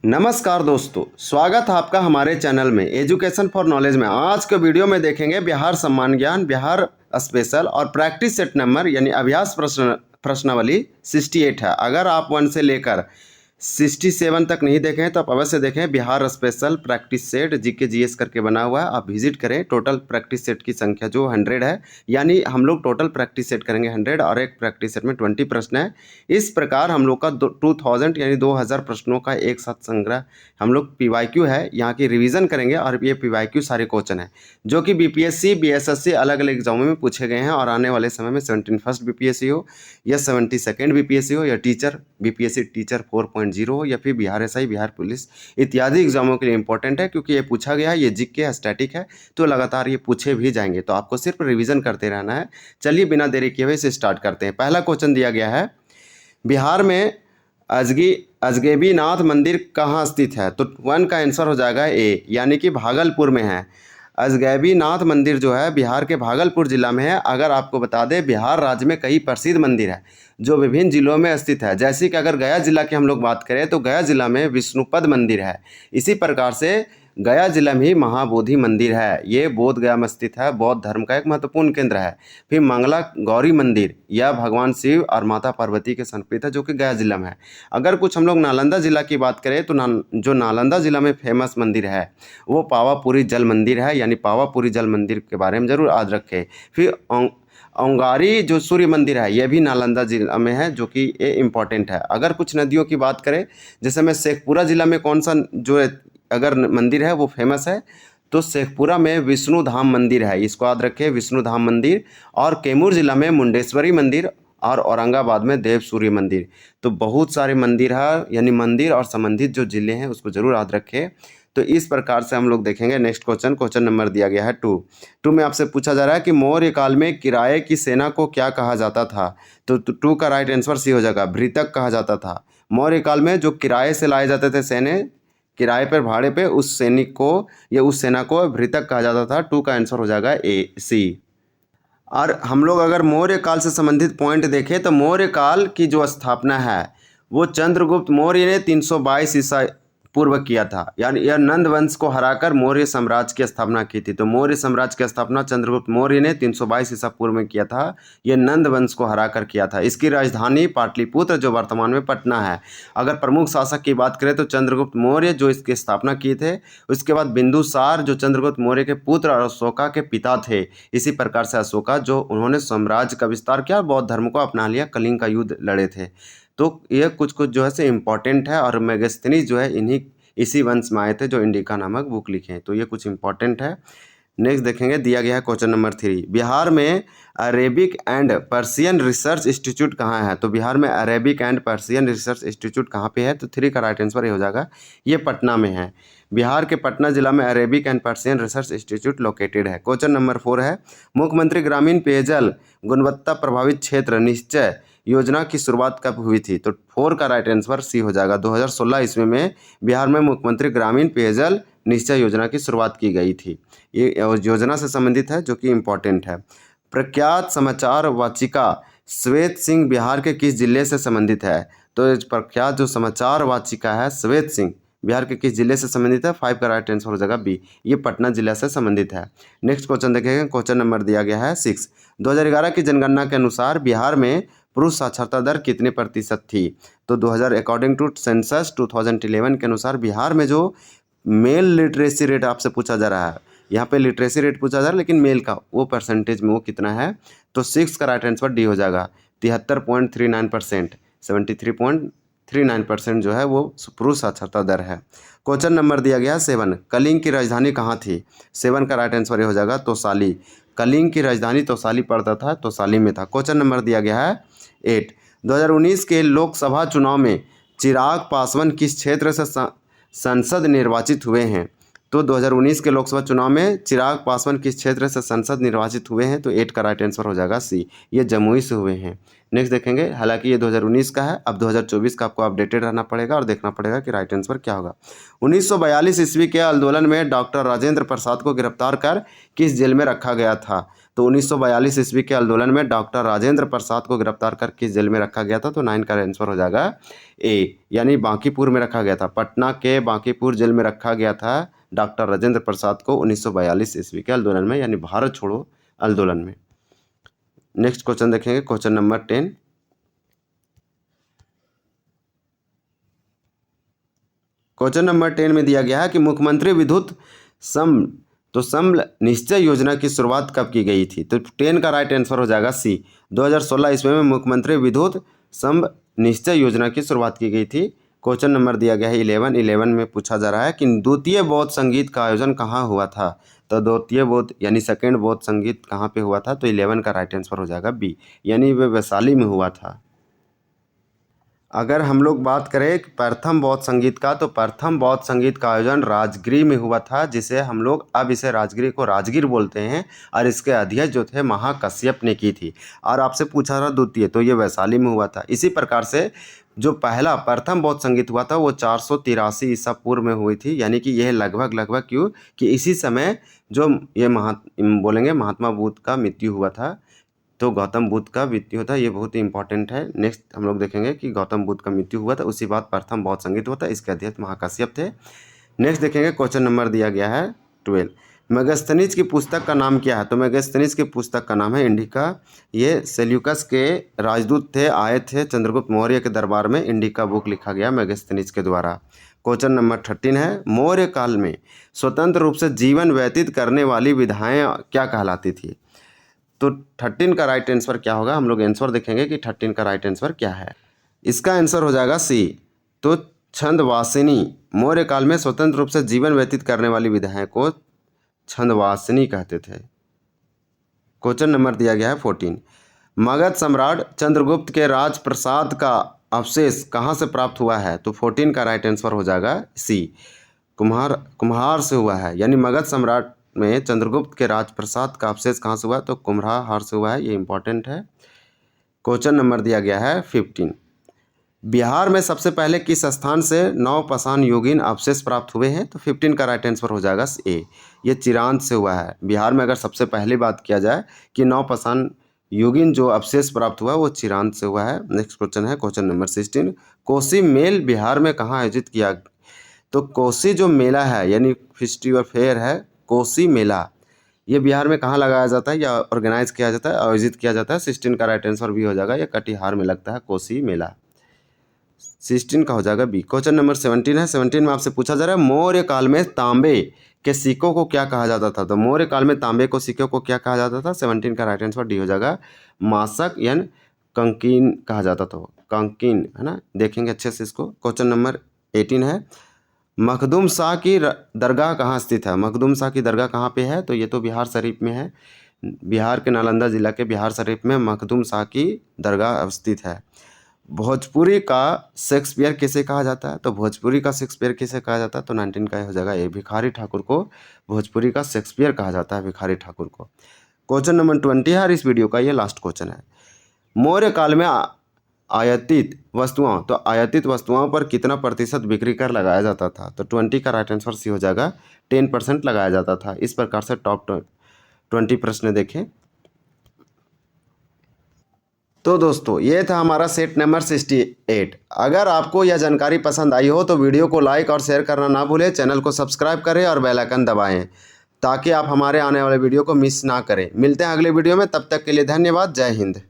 नमस्कार दोस्तों, स्वागत है आपका हमारे चैनल में एजुकेशन फॉर नॉलेज में। आज के वीडियो में देखेंगे बिहार सम्मान ज्ञान, बिहार स्पेशल और प्रैक्टिस सेट नंबर यानी अभ्यास प्रश्नावली 68 है। अगर आप 1 से लेकर 67 तक नहीं देखे हैं तो आप अवश्य देखें। Bihar special practice set GK GS करके बना हुआ है, आप विजिट करें। टोटल प्रैक्टिस सेट की संख्या जो 100 है, यानी हम लोग टोटल प्रैक्टिस सेट करेंगे 100 और एक प्रैक्टिस सेट में 20 प्रश्न है। इस प्रकार हम लोग का 2000 यानी 2000 प्रश्नों का एक साथ संग्रह हम लोग पीवाईक्यू है, यहाँ की रिवीजन करेंगे। और ये पीवाईक्यू सारे क्वेश्चन हैं जो कि बीपीएससी बीएसएससी अलग अलग एग्जामों में पूछे गए हैं और आने वाले समय में 71st बीपीएससी हो या 72nd बीपीएससी हो या टीचर बीपीएससी टीचर 4.0 हो या फिर बिहार एसआई, बिहार पुलिस इत्यादि एग्जामों के लिए इंपॉर्टेंट है, क्योंकि ये पूछा गया है। ये जीके स्टैटिक है तो लगातार ये पूछे भी जाएंगे, तो आपको सिर्फ रिवीजन करते रहना है। चलिए बिना देरी किए हुए इसे स्टार्ट करते हैं। पहला क्वेश्चन दिया गया है, बिहार में अजगैबीनाथ मंदिर कहाँ स्थित है? तो 1 का आंसर हो जाएगा ए, यानी कि भागलपुर में है। अजगैबीनाथ मंदिर जो है बिहार के भागलपुर जिला में है। अगर आपको बता दें, बिहार राज्य में कई प्रसिद्ध मंदिर है जो विभिन्न जिलों में स्थित है। जैसे कि अगर गया जिला की हम लोग बात करें तो गया जिला में विष्णुपद मंदिर है। इसी प्रकार से गया जिला में ही महाबोधि मंदिर है, ये बोध गया में स्थित है, बौद्ध धर्म का एक महत्वपूर्ण केंद्र है। फिर मंगला गौरी मंदिर, यह भगवान शिव और माता पार्वती के समर्पित है, जो कि गया जिला में है। अगर कुछ हम लोग नालंदा जिला की बात करें तो जो नालंदा जिला में फेमस मंदिर है वो पावापुरी जल मंदिर है, यानी पावापुरी जल मंदिर के बारे में जरूर याद रखें। फिर औंगारी जो सूर्य मंदिर है, यह भी नालंदा जिला में है, जो कि ये इम्पॉर्टेंट है। अगर कुछ नदियों की बात करें, जैसे में शेखपुरा जिला में कौन सा जो अगर मंदिर है वो फेमस है, तो शेखपुरा में विष्णु धाम मंदिर है, इसको याद रखें, विष्णु धाम मंदिर। और कैमूर जिला में मुंडेश्वरी मंदिर और औरंगाबाद में देव सूर्य मंदिर। तो बहुत सारे मंदिर है, यानी मंदिर और संबंधित जो जिले हैं उसको जरूर याद रखें। तो इस प्रकार से हम लोग देखेंगे। नेक्स्ट क्वेश्चन नंबर दिया गया है 2 में आपसे पूछा जा रहा है कि मौर्य काल में किराए की सेना को क्या कहा जाता था? तो 2 का राइट आंसर सी हो जाएगा, भृतक कहा जाता था। मौर्य काल में जो किराए से लाए जाते थे सेने, किराए पर भाड़े पे, उस सैनिक को या उस सेना को भृतक कहा जाता था। 2 का आंसर हो जाएगा ए सी। और हम लोग अगर मौर्य काल से संबंधित पॉइंट देखें तो मौर्य काल की जो स्थापना है वो चंद्रगुप्त मौर्य ने 322 ईसा पूर्व किया था, यानी यह नंद वंश को हराकर मौर्य साम्राज्य की स्थापना की थी। तो मौर्य साम्राज्य की स्थापना चंद्रगुप्त मौर्य ने 322 ईसा पूर्व में किया था। यह नंद वंश को हराकर किया था। इसकी राजधानी पाटलिपुत्र, जो वर्तमान में पटना है। अगर प्रमुख शासक की बात करें तो चंद्रगुप्त मौर्य जो इसकी स्थापना किए थे, उसके बाद बिंदुसार जो चंद्रगुप्त मौर्य के पुत्र और अशोका के पिता थे। इसी प्रकार से अशोका जो उन्होंने साम्राज्य का विस्तार किया, बौद्ध धर्म को अपना लिया, कलिंग का युद्ध लड़े थे। तो ये कुछ जो है से इम्पॉर्टेंट है। और मेगास्थनीज जो है इसी वंश में आए थे, जो इंडिका नामक बुक लिखे हैं। तो ये कुछ इंपॉर्टेंट है। नेक्स्ट देखेंगे, दिया गया है क्वेश्चन नंबर 3, बिहार में Arabic and Persian research institute कहाँ है? तो बिहार में Arabic and Persian research institute कहाँ पे है? तो 3 का राइट आंसर ये हो जाएगा, ये पटना में है। बिहार के पटना जिला में Arabic and Persian research institute located है। क्वेश्चन नंबर 4 है, मुख्यमंत्री ग्रामीण पेयजल गुणवत्ता प्रभावित क्षेत्र निश्चय योजना की शुरुआत कब हुई थी? तो 4 का राइट आंसर सी हो जाएगा, 2016 ईस्वी में बिहार में मुख्यमंत्री ग्रामीण पेयजल निश्चय योजना की शुरुआत की गई थी। ये योजना से संबंधित है, जो कि इम्पोर्टेंट है। प्रख्यात समाचार वाचिका श्वेत सिंह बिहार के किस जिले से संबंधित है? तो प्रख्यात जो समाचार वाचिका है श्वेत सिंह बिहार के किस जिले से संबंधित है? 5 का राइट आंसर हो जाएगा बी, ये पटना जिला से संबंधित है। नेक्स्ट क्वेश्चन देखेंगे, क्वेश्चन नंबर दिया गया है 6, 2011 की जनगणना के अनुसार बिहार में पुरुष साक्षरता दर कितने प्रतिशत थी? तो 2000 अकॉर्डिंग टू सेंसस 2011 के अनुसार बिहार में जो मेल लिटरेसी रेट आपसे पूछा जा रहा है, यहाँ पे लिटरेसी रेट पूछा जा रहा है लेकिन मेल का वो परसेंटेज में वो कितना है? तो 6 का राइट आंसर डी हो जाएगा, 73.39%, 73.39% जो है वो पुरुष साक्षरता दर है। क्वेश्चन नंबर दिया गया 7, कलिंग की राजधानी कहाँ थी? 7 का राइट आंसर ये हो जाएगा तोसाली। कलिंग की राजधानी तोसाली पड़ता था, तोसाली में था। क्वेश्चन नंबर दिया गया है 8, 2019 के लोकसभा चुनाव में चिराग पासवान किस क्षेत्र से संसद निर्वाचित हुए हैं? तो 2019 के लोकसभा चुनाव में चिराग पासवान किस क्षेत्र से संसद निर्वाचित हुए हैं? तो 8 का राइट आंसर हो जाएगा सी, ये जमुई से हुए हैं। नेक्स्ट देखेंगे, हालांकि ये 2019 का है, अब 2024 का आपको अपडेटेड रहना पड़ेगा और देखना पड़ेगा कि राइट आंसर क्या होगा। 1942 ईस्वी के आंदोलन में डॉक्टर राजेंद्र प्रसाद को गिरफ्तार कर किस जेल में रखा गया था? तो 1942 ईस्वी के आंदोलन में डॉक्टर राजेंद्र प्रसाद को गिरफ्तार कर किस जेल में रखा गया था? तो 9 का आंसर हो जाएगा ए, यानी बांकीपुर में रखा गया था। पटना के बांकीपुर जेल में रखा गया था डॉक्टर राजेंद्र प्रसाद को 1942 ईस्वी के आंदोलन में, यानी भारत छोड़ो आंदोलन में। नेक्स्ट क्वेश्चन देखेंगे, क्वेश्चन नंबर 10। क्वेश्चन नंबर 10 में दिया गया है कि मुख्यमंत्री विद्युत संबल निश्चय योजना की शुरुआत कब की गई थी? तो 10 का राइट आंसर हो जाएगा सी, 2016 ईस्वी में मुख्यमंत्री विद्युत संबल निश्चय योजना की शुरुआत की गई थी। क्वेश्चन नंबर दिया गया है 11 में पूछा जा रहा है कि द्वितीय बौद्ध संगीत का आयोजन कहाँ हुआ था? तो द्वितीय बौद्ध यानी सेकेंड बौद्ध संगीत कहाँ पे हुआ था? तो 11 का राइट आंसर हो जाएगा बी, यानी वे वैशाली में हुआ था। अगर हम लोग बात करें प्रथम बौद्ध संगीत का, तो प्रथम बौद्ध संगीत का आयोजन राजगिर में हुआ था, जिसे हम लोग अब इसे राजगिर को राजगीर बोलते हैं, और इसके अध्यक्ष जो थे महाकश्यप ने की थी। और आपसे पूछा था द्वितीय, तो ये वैशाली में हुआ था। इसी प्रकार से जो पहला प्रथम बौद्ध संगीत हुआ था वो 483 ईसा पूर्व में हुई थी, यानी कि यह लगभग क्यों कि इसी समय जो ये महात्मा बुद्ध का मृत्यु हुआ था, तो गौतम बुद्ध का मृत्यु होता है, ये बहुत ही इंपॉर्टेंट है। नेक्स्ट हम लोग देखेंगे कि गौतम बुद्ध का मृत्यु हुआ था, उसी बाद प्रथम बौद्ध संगीत हुआ था, इसके अध्यक्ष महाकश्यप थे। नेक्स्ट देखेंगे, क्वेश्चन नंबर दिया गया है 12। मेगास्थनीज की पुस्तक का नाम क्या है? तो मेगास्थनीज की पुस्तक का नाम है इंडिका। ये सेल्यूकस के राजदूत थे, आए थे चंद्रगुप्त मौर्य के दरबार में, इंडिका बुक लिखा गया मेगास्थनीज के द्वारा। क्वेश्चन नंबर 13 है, मौर्य काल में स्वतंत्र रूप से जीवन व्यतीत करने वाली विधाएँ क्या कहलाती थी? तो 13 का राइट आंसर क्या होगा? हम लोग आंसर देखेंगे कि 13 का राइट आंसर क्या है। इसका आंसर हो जाएगा सी, तो छंदवासिनी। मौर्य काल में स्वतंत्र रूप से जीवन व्यतीत करने वाली विधाएं को छंदवासिनी कहते थे। क्वेश्चन नंबर दिया गया है 14। मगध सम्राट चंद्रगुप्त के राजप्रसाद का अवशेष कहाँ से प्राप्त हुआ है? तो 14 का राइट आंसर हो जाएगा सी, कुम्हार से हुआ है, यानी मगध सम्राट में चंद्रगुप्त के राजप्रसाद का अवशेष कहाँ से हुआ? तो कुम्हार से हुआ है, ये इंपॉर्टेंट है। क्वेश्चन नंबर दिया गया है 15। बिहार में सबसे पहले किस स्थान से नवपाषाण युगीन अवशेष प्राप्त हुए हैं? तो 15 का राइट आंसर हो जाएगा ए, ये चिरांद से हुआ है। बिहार में अगर सबसे पहले बात किया जाए कि नवपाषाण युगीन जो अवशेष प्राप्त हुआ वो चिरांद से हुआ है। नेक्स्ट क्वेश्चन है क्वेश्चन नंबर 16। कोसी मेल बिहार में कहाँ आयोजित किया? तो कोसी जो मेला है यानी फेस्टिवल फेयर है, कोसी मेला, ये बिहार में कहाँ लगाया जाता है या ऑर्गेनाइज किया जाता है, आयोजित किया जाता है? 16 का राइट आंसर भी हो जाएगा, ये कटिहार में लगता है कोसी मेला। 16 का हो जाएगा बी। क्वेश्चन नंबर 17 है। 17 में आपसे पूछा जा रहा है मौर्य काल में तांबे के सिक्कों को क्या कहा जाता था? तो मौर्य काल में तांबे को सिक्कों को क्या कहा जाता था? 17 का राइट आंसर डी हो जाएगा, मासक यानी कंकीन कहा जाता था, कंकीन है ना, देखेंगे अच्छे से इसको। क्वेश्चन नंबर 18 है। मखदूम शाह की दरगाह कहाँ स्थित है? मखदूम शाह की दरगाह कहाँ पे है? तो ये तो बिहार शरीफ में है, बिहार के नालंदा जिला के बिहार शरीफ में मखदूम शाह की दरगाह स्थित है। भोजपुरी का शेक्सपियर किसे कहा जाता है? तो भोजपुरी का शेक्सपियर किसे कहा जाता है? तो 19 का हो जाएगा ये, भिखारी ठाकुर को भोजपुरी का शेक्सपियर कहा जाता है, भिखारी ठाकुर को। क्वेश्चन नंबर 20 है और इस वीडियो का ये लास्ट क्वेश्चन है। मौर्य काल में आयातित वस्तुओं, तो आयातित वस्तुओं पर कितना प्रतिशत बिक्री कर लगाया जाता था? तो 20 का राइट आंसर सी हो जाएगा, 10% लगाया जाता था। इस प्रकार से टॉप 20 प्रश्न देखें। तो दोस्तों ये था हमारा सेट नंबर 68। अगर आपको यह जानकारी पसंद आई हो तो वीडियो को लाइक और शेयर करना ना भूलें, चैनल को सब्सक्राइब करें और बेल आइकन दबाएं ताकि आप हमारे आने वाले वीडियो को मिस ना करें। मिलते हैं अगले वीडियो में, तब तक के लिए धन्यवाद। जय हिंद।